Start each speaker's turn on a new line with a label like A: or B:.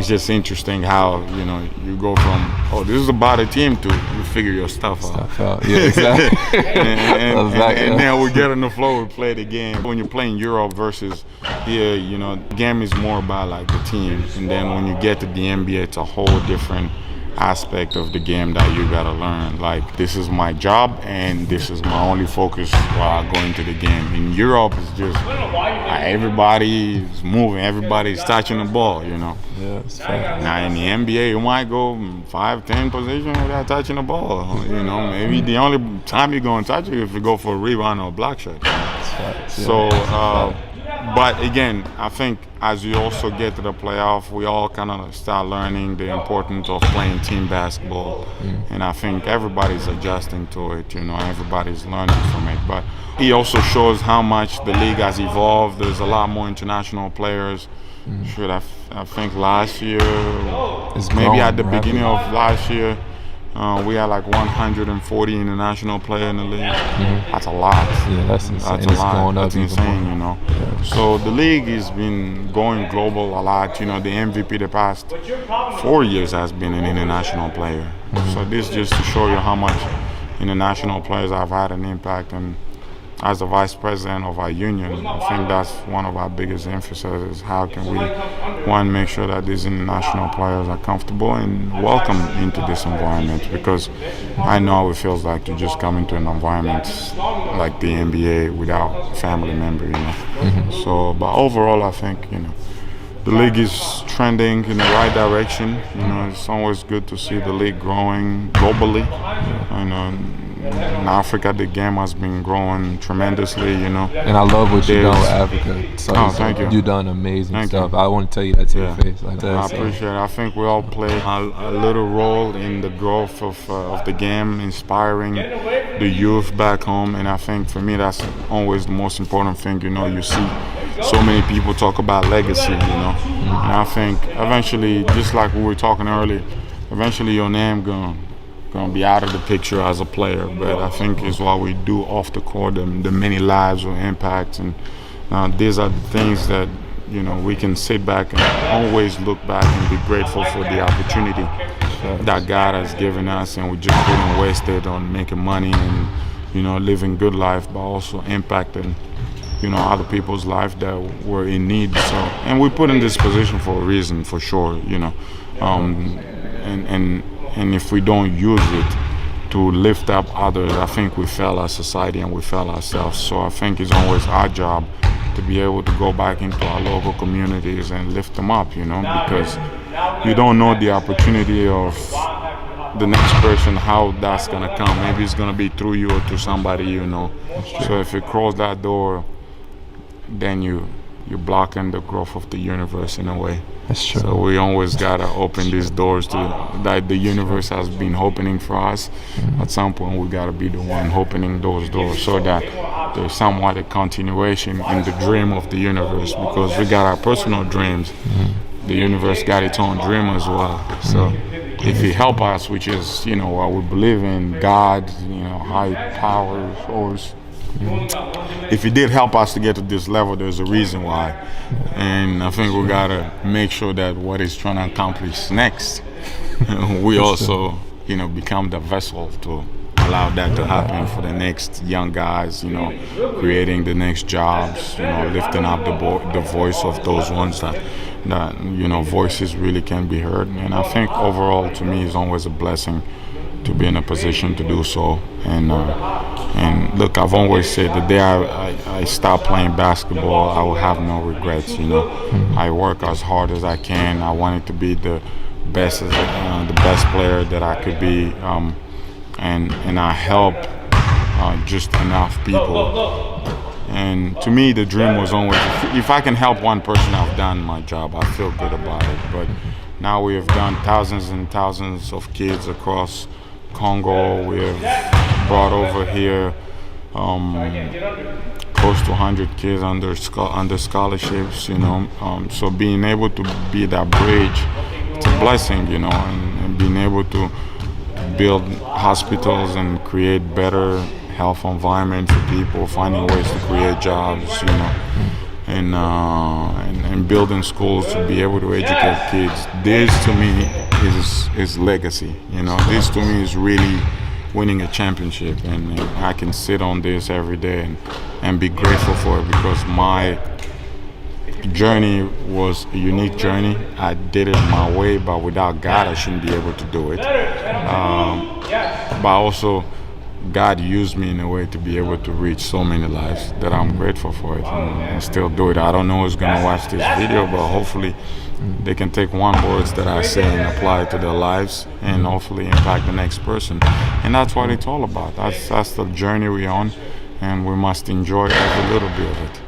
A: it's just interesting how, you know, you go from, oh, this is about a team, to you figure your stuff out.
B: Yeah, exactly.
A: and then we get on the floor, we play the game. When you play in Europe versus here, you know, the game is more about like the team. And then when you get to the NBA, it's a whole different aspect of the game that you gotta learn. Like, this is my job and this is my only focus while I go into the game. In Europe, it's just everybody's moving, everybody's touching the ball, you know.
B: Yeah, it's fast.
A: Now in the NBA, you might go 5-10 positions without touching the ball. You know, maybe the only time you're gonna touch it if you go for a rebound or a block shot. So, but again, I think as you also get to the playoff, we all kind of start learning the importance of playing team basketball. And I think everybody's adjusting to it, you know, everybody's learning from it. But it also shows how much the league has evolved. There's a lot more international players. I think last year, maybe at the beginning of last year, we had like 140 international players in the league. That's a lot.
B: Yeah, that's insane.
A: That's a lot. That's insane, you know.
B: Yeah.
A: So the league has been going global a lot. You know, the MVP the past 4 years has been an international player. So this just to show you how much international players have had an impact. And as the vice president of our union, I think that's one of our biggest emphasis is how can we, one, make sure that these international players are comfortable and welcome into this environment, because I know how it feels like to just come into an environment like the NBA without a family member, you know. So, but overall, I think, you know, the league is trending in the right direction. You know, it's always good to see the league growing globally. You know, in Africa, the game has been growing tremendously, you know.
B: And I love what you've done with Africa. So
A: thank you.
B: You've done amazing
A: Thank
B: stuff.
A: you.
B: I want to tell you that to your face. Like that,
A: I appreciate it. I think we all play a little role in the growth of the game, inspiring the youth back home. And I think for me, that's always the most important thing. You know, you see so many people talk about legacy, you know. And I think eventually, just like we were talking earlier, eventually your name gonna be out of the picture as a player. But I think it's what we do off the court, the many lives will impact. And these are the things that, you know, we can sit back and always look back and be grateful for the opportunity that God has given us, and we just didn't waste it on making money and, you know, living good life, but also impacting, you know, other people's life that were in need. So, and we put in this position for a reason, for sure, you know. And if we don't use it to lift up others, I think we fail our society and we fail ourselves. So I think it's always our job to be able to go back into our local communities and lift them up, you know, because you don't know the opportunity of the next person, how that's gonna come. Maybe it's gonna be through you or through somebody you know. So if you close that door, then you're blocking the growth of the universe in a way.
B: That's true.
A: So we always gotta open these doors that the universe has been opening for us. At some point, we gotta be the one opening those doors, so that there's somewhat a continuation in the dream of the universe. Because we got our personal dreams, the universe got its own dream as well. So if He help us, which is, you know, what we believe in, God, you know, high power source. If He did help us to get to this level, there's a reason why. And I think we gotta make sure that what He's trying to accomplish next, we also, you know, become the vessel to allow that to happen for the next young guys, you know, creating the next jobs, you know, lifting up the voice of those ones that, you know, voices really can be heard. And I think overall, to me, it's always a blessing to be in a position to do so. And look, I've always said the day I stop playing basketball, I will have no regrets. You know, I work as hard as I can. I wanted to be the best player that I could be, and I help just enough people. And to me, the dream was always, if I can help one person, I've done my job. I feel good about it. But now we have done thousands and thousands of kids across Congo. We have brought over here close to 100 kids under scholarships, you know. So being able to be that bridge, it's a blessing, you know, and being able to build hospitals and create better health environment for people, finding ways to create jobs, you know, and and building schools to be able to educate kids. This to me is legacy. You know, this to me is really winning a championship, and I can sit on this every day and be grateful for it, because my journey was a unique journey. I did it my way, but without God, I shouldn't be able to do it. But also, God used me in a way to be able to reach so many lives that I'm grateful for it, and still do it. I don't know who's gonna watch this video, but hopefully they can take one words that I say and apply it to their lives, and hopefully impact the next person. And that's what it's all about. That's the journey we're on, and we must enjoy every little bit of it.